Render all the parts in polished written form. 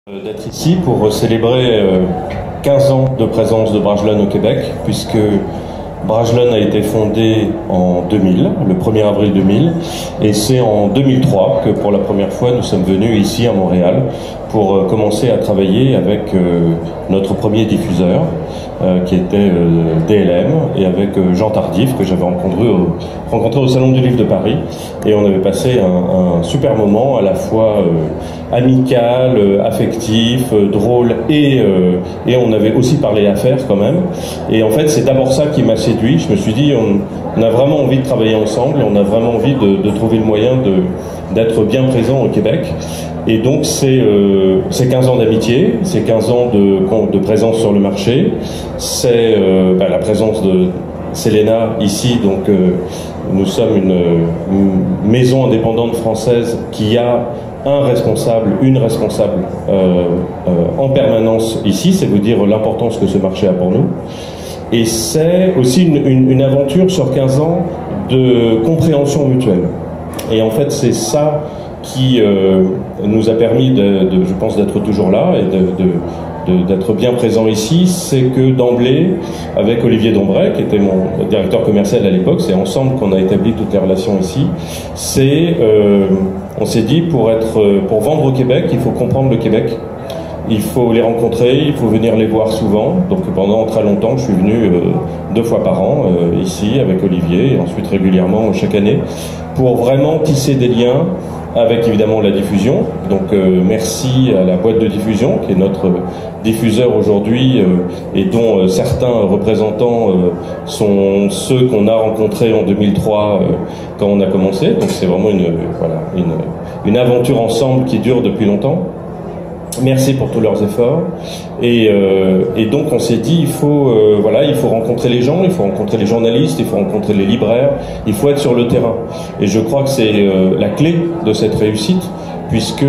D'être ici pour célébrer 15 ans de présence de Brajlon au Québec, puisque Brajlon a été fondé en 2000, le 1er avril 2000, et c'est en 2003 que pour la première fois nous sommes venus ici à Montréal pour commencer à travailler avec notre premier diffuseur, qui était DLM, et avec Jean Tardif, que j'avais rencontré au Salon du Livre de Paris, et on avait passé un super moment à la fois amical, affectif, drôle, et on avait aussi parlé affaires quand même. Et en fait, c'est d'abord ça qui m'a séduit. Je me suis dit, on a vraiment envie de travailler ensemble, on a vraiment envie de trouver le moyen d'être bien présent au Québec. Et donc c'est 15 ans d'amitié, c'est 15 ans de présence sur le marché, c'est la présence de Selena ici, donc nous sommes une maison indépendante française qui a une responsable en permanence ici, c'est vous dire l'importance que ce marché a pour nous. Et c'est aussi une aventure sur 15 ans de compréhension mutuelle. Et en fait, c'est ça qui nous a permis, je pense, d'être toujours là et d'être bien présent ici. C'est que d'emblée, avec Olivier Dombray, qui était mon directeur commercial à l'époque, c'est ensemble qu'on a établi toutes les relations ici, on s'est dit, pour vendre au Québec, il faut comprendre le Québec. Il faut les rencontrer, il faut venir les voir souvent. Donc pendant très longtemps, je suis venu 2 fois par an ici avec Olivier, et ensuite régulièrement chaque année, pour vraiment tisser des liens avec évidemment la diffusion. Donc merci à la boîte de diffusion, qui est notre diffuseur aujourd'hui, et dont certains représentants sont ceux qu'on a rencontrés en 2003 quand on a commencé. Donc c'est vraiment une aventure ensemble qui dure depuis longtemps. Merci pour tous leurs efforts. Et donc on s'est dit, il faut rencontrer les gens, il faut rencontrer les journalistes, il faut rencontrer les libraires, il faut être sur le terrain. Et je crois que c'est la clé de cette réussite, puisque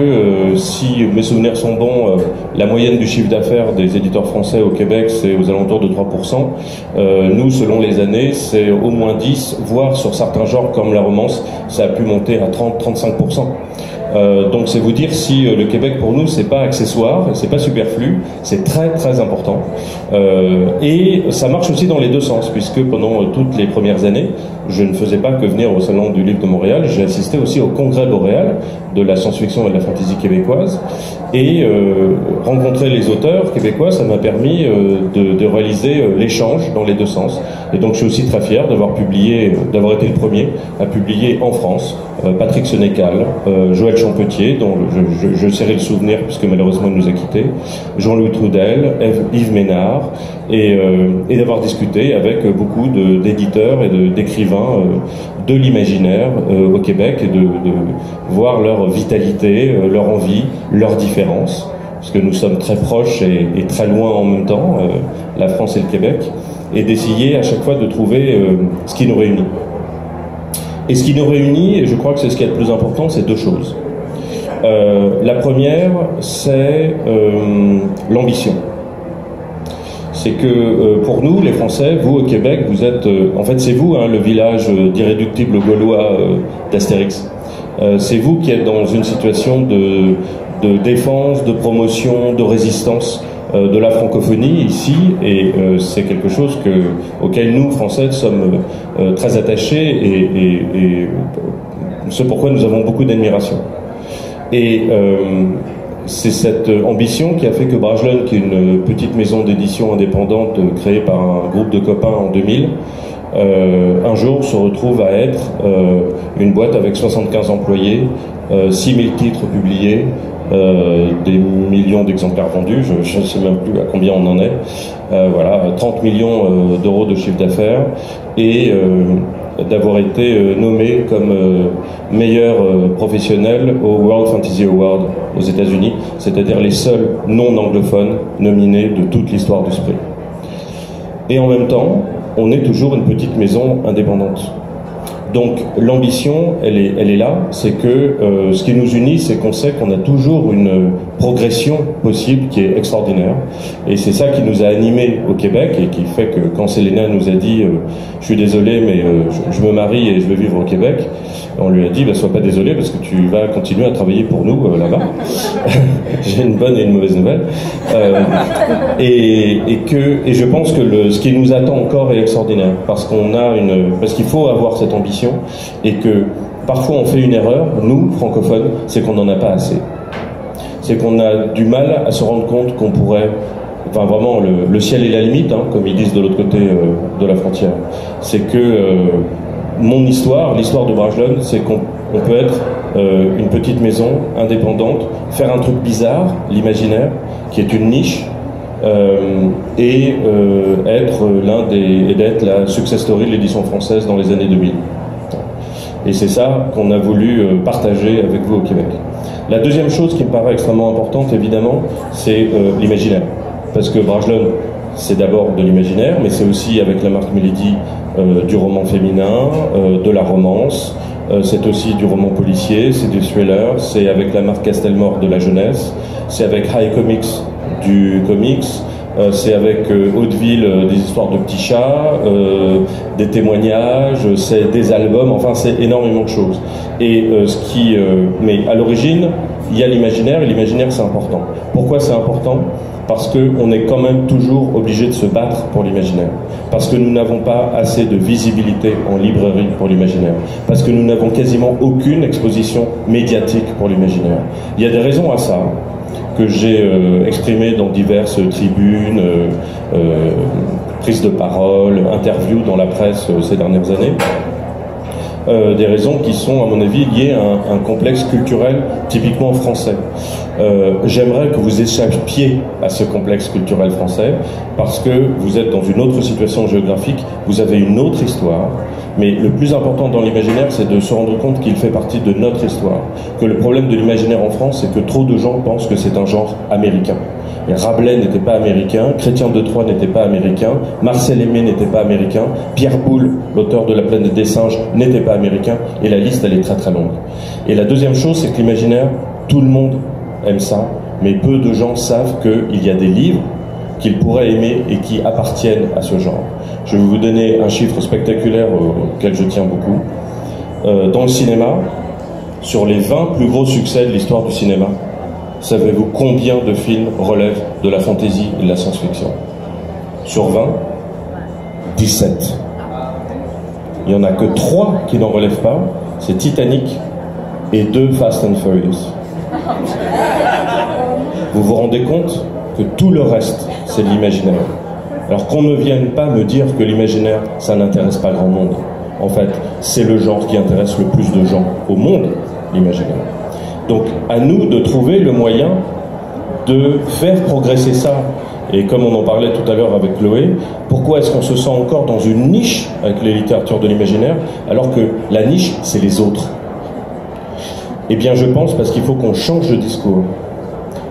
si mes souvenirs sont bons, la moyenne du chiffre d'affaires des éditeurs français au Québec, c'est aux alentours de 3%. Nous, selon les années, c'est au moins 10, voire sur certains genres comme la romance, ça a pu monter à 30-35%. Donc c'est vous dire si le Québec pour nous c'est pas accessoire, c'est pas superflu, c'est très très important. Et ça marche aussi dans les deux sens, puisque pendant toutes les premières années, je ne faisais pas que venir au Salon du Livre de Montréal, j'ai assisté aussi au Congrès boréal de la science-fiction et de la fantasy québécoise, et rencontrer les auteurs québécois, ça m'a permis de réaliser l'échange dans les deux sens. Et donc je suis aussi très fier d'avoir été le premier à publier en France Patrick Sénécal, Joël Champetier, dont je serai le souvenir puisque malheureusement il nous a quittés, Jean-Louis Trudel, Yves Ménard, et d'avoir discuté avec beaucoup d'éditeurs et d'écrivains de l'imaginaire au Québec, et de voir leur vitalité, leur envie, leurs différences, parce que nous sommes très proches et très loin en même temps, la France et le Québec, et d'essayer à chaque fois de trouver ce qui nous réunit. Et ce qui nous réunit, et je crois que c'est ce qui est le plus important, c'est 2 choses. La première, c'est l'ambition. C'est que pour nous, les Français, vous au Québec, vous êtes... en fait, c'est vous, le village d'irréductibles gaulois d'Astérix. C'est vous qui êtes dans une situation de défense, de promotion, de résistance de la francophonie ici, et c'est quelque chose auquel nous, Français, sommes très attachés, et c'est pourquoi nous avons beaucoup d'admiration. Et c'est cette ambition qui a fait que Brajlon, qui est une petite maison d'édition indépendante créée par un groupe de copains en 2000, un jour se retrouve à être une boîte avec 75 employés, 6000 titres publiés, des millions d'exemplaires vendus, je ne sais même plus à combien on en est, 30 millions d'euros de chiffre d'affaires, et d'avoir été nommé comme meilleur professionnel au World Fantasy Award aux États-Unis, c'est-à-dire les seuls non-anglophones nominés de toute l'histoire du Spree. Et en même temps, on est toujours une petite maison indépendante. Donc l'ambition, elle est là, c'est que ce qui nous unit, c'est qu'on sait qu'on a toujours une progression possible qui est extraordinaire. Et c'est ça qui nous a animés au Québec et qui fait que quand Selena nous a dit je suis désolé mais je me marie et je veux vivre au Québec, on lui a dit bah, sois pas désolé parce que tu vas continuer à travailler pour nous là-bas. J'ai une bonne et une mauvaise nouvelle. Et je pense que ce qui nous attend encore est extraordinaire parce qu'il faut avoir cette ambition et que parfois on fait une erreur, nous francophones, c'est qu'on n'en a pas assez. C'est qu'on a du mal à se rendre compte qu'on pourrait, enfin vraiment le ciel est la limite, hein, comme ils disent de l'autre côté de la frontière. C'est que mon histoire, l'histoire de Brajlon, c'est qu'on peut être une petite maison indépendante, faire un truc bizarre, l'imaginaire, qui est une niche, et d'être la success story de l'édition française dans les années 2000. Et c'est ça qu'on a voulu partager avec vous au Québec. La deuxième chose qui me paraît extrêmement importante, évidemment, c'est l'imaginaire. Parce que Brajlon, c'est d'abord de l'imaginaire, mais c'est aussi avec la marque Milady du roman féminin, de la romance, c'est aussi du roman policier, c'est du thriller, c'est avec la marque Castelmore de la jeunesse, c'est avec High Comics du comics, c'est avec Hauteville des histoires de petits chats, des témoignages, c'est des albums, enfin c'est énormément de choses. Et mais à l'origine, il y a l'imaginaire, et l'imaginaire c'est important. Pourquoi c'est important ? Parce qu'on est quand même toujours obligé de se battre pour l'imaginaire. Parce que nous n'avons pas assez de visibilité en librairie pour l'imaginaire. Parce que nous n'avons quasiment aucune exposition médiatique pour l'imaginaire. Il y a des raisons à ça, que j'ai exprimées dans diverses tribunes, prises de parole, interviews dans la presse ces dernières années. Des raisons qui sont, à mon avis, liées à un complexe culturel typiquement français. J'aimerais que vous échappiez à ce complexe culturel français parce que vous êtes dans une autre situation géographique, vous avez une autre histoire, mais le plus important dans l'imaginaire, c'est de se rendre compte qu'il fait partie de notre histoire. Que le problème de l'imaginaire en France, c'est que trop de gens pensent que c'est un genre américain. Et Rabelais n'était pas américain, Chrétien de Troyes n'était pas américain, Marcel Aimé n'était pas américain, Pierre Boulle, l'auteur de La planète des singes, n'était pas américain, et la liste elle est très très longue. Et la deuxième chose, c'est que l'imaginaire, tout le monde aime ça, mais peu de gens savent qu'il y a des livres qu'ils pourraient aimer et qui appartiennent à ce genre. Je vais vous donner un chiffre spectaculaire auquel je tiens beaucoup. Dans le cinéma, sur les 20 plus gros succès de l'histoire du cinéma, savez-vous combien de films relèvent de la fantasy et de la science-fiction? Sur 20, 17. Il n'y en a que 3 qui n'en relèvent pas, c'est Titanic et 2 Fast and Furious. Vous vous rendez compte que tout le reste, c'est de l'imaginaire. Alors qu'on ne vienne pas me dire que l'imaginaire, ça n'intéresse pas grand monde. En fait, c'est le genre qui intéresse le plus de gens au monde, l'imaginaire. Donc, à nous de trouver le moyen de faire progresser ça. Et comme on en parlait tout à l'heure avec Chloé, pourquoi est-ce qu'on se sent encore dans une niche avec les littératures de l'imaginaire, alors que la niche, c'est les autres? Eh bien, je pense parce qu'il faut qu'on change de discours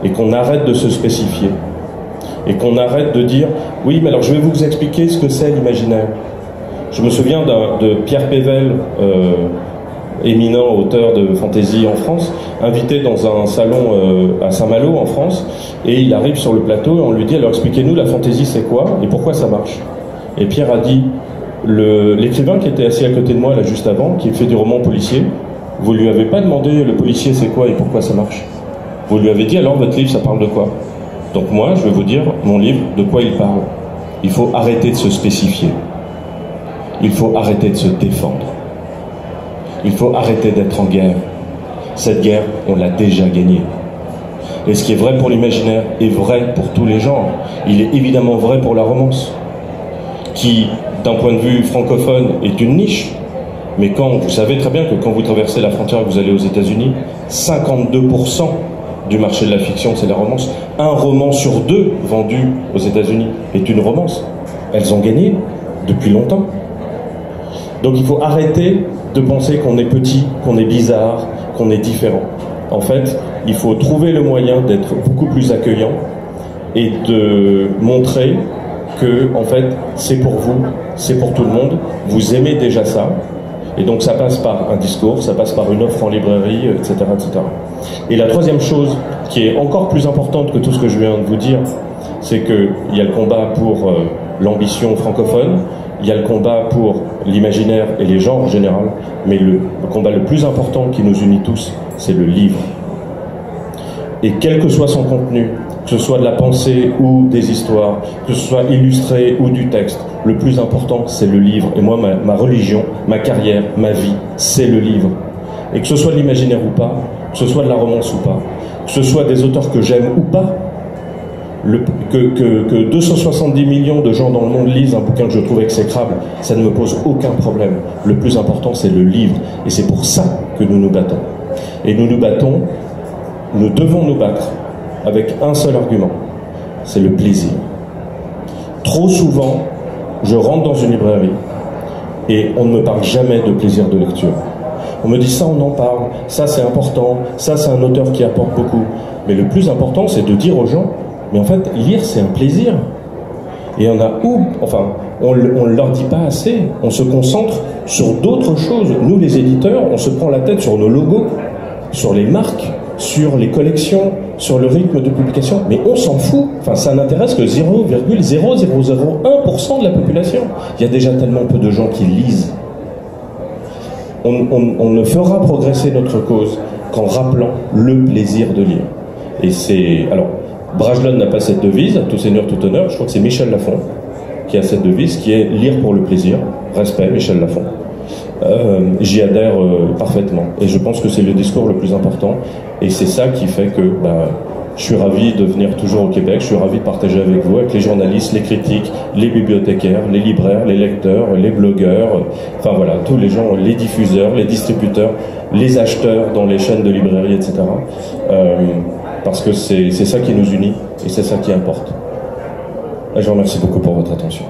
et qu'on arrête de se spécifier et qu'on arrête de dire « Oui, mais alors je vais vous expliquer ce que c'est l'imaginaire. » Je me souviens de Pierre Pével, éminent auteur de fantasy en France, invité dans un salon à Saint-Malo en France, et il arrive sur le plateau et on lui dit « Alors expliquez-nous, la fantasy c'est quoi et pourquoi ça marche ?» Et Pierre a dit « L'écrivain qui était assis à côté de moi là juste avant, qui fait du roman policier, vous lui avez pas demandé le policier c'est quoi et pourquoi ça marche. Vous lui avez dit alors votre livre ça parle de quoi. Donc moi je vais vous dire mon livre de quoi il parle. Il faut arrêter de se spécifier. Il faut arrêter de se défendre. Il faut arrêter d'être en guerre. Cette guerre, on l'a déjà gagnée. Et ce qui est vrai pour l'imaginaire est vrai pour tous les genres. Il est évidemment vrai pour la romance, qui, d'un point de vue francophone, est une niche. Mais vous savez très bien que quand vous traversez la frontière et que vous allez aux États-Unis, 52% du marché de la fiction, c'est la romance. Un roman sur 2 vendu aux États-Unis est une romance. Elles ont gagné depuis longtemps. Donc il faut arrêter de penser qu'on est petit, qu'on est bizarre, qu'on est différent. En fait, il faut trouver le moyen d'être beaucoup plus accueillant et de montrer que, en fait, c'est pour vous, c'est pour tout le monde. Vous aimez déjà ça. Et donc ça passe par un discours, ça passe par une offre en librairie, etc., etc. Et la troisième chose, qui est encore plus importante que tout ce que je viens de vous dire, c'est qu'il y a le combat pour l'ambition francophone, il y a le combat pour l'imaginaire et les genres en général, mais le combat le plus important qui nous unit tous, c'est le livre. Et quel que soit son contenu, que ce soit de la pensée ou des histoires, que ce soit illustré ou du texte, le plus important, c'est le livre. Et moi, ma religion, ma carrière, ma vie, c'est le livre. Et que ce soit de l'imaginaire ou pas, que ce soit de la romance ou pas, que ce soit des auteurs que j'aime ou pas, que 270 millions de gens dans le monde lisent un bouquin que je trouve exécrable, ça ne me pose aucun problème. Le plus important, c'est le livre. Et c'est pour ça que nous nous battons. Et nous nous battons, nous devons nous battre avec un seul argument, c'est le plaisir. Trop souvent, je rentre dans une librairie et on ne me parle jamais de plaisir de lecture. On me dit ça, on en parle, ça c'est important, ça c'est un auteur qui apporte beaucoup. Mais le plus important, c'est de dire aux gens, mais en fait, lire c'est un plaisir. Et on a on ne leur dit pas assez. On se concentre sur d'autres choses. Nous, les éditeurs, on se prend la tête sur nos logos, sur les marques, sur les collections, sur le rythme de publication, mais on s'en fout. Enfin, ça n'intéresse que 0,0001% de la population. Il y a déjà tellement peu de gens qui lisent. On ne fera progresser notre cause qu'en rappelant le plaisir de lire. Et c'est... Alors, Brajlon n'a pas cette devise, à tout seigneur, tout honneur. Je crois que c'est Michel Lafon qui a cette devise, qui est lire pour le plaisir. Respect, Michel Lafon. J'y adhère parfaitement. Et je pense que c'est le discours le plus important. Et c'est ça qui fait que je suis ravi de venir toujours au Québec. Je suis ravi de partager avec vous, avec les journalistes, les critiques, les bibliothécaires, les libraires, les lecteurs, les blogueurs. Enfin voilà, tous les gens, les diffuseurs, les distributeurs, les acheteurs dans les chaînes de librairie, etc. Parce que c'est ça qui nous unit et c'est ça qui importe. Et je vous remercie beaucoup pour votre attention.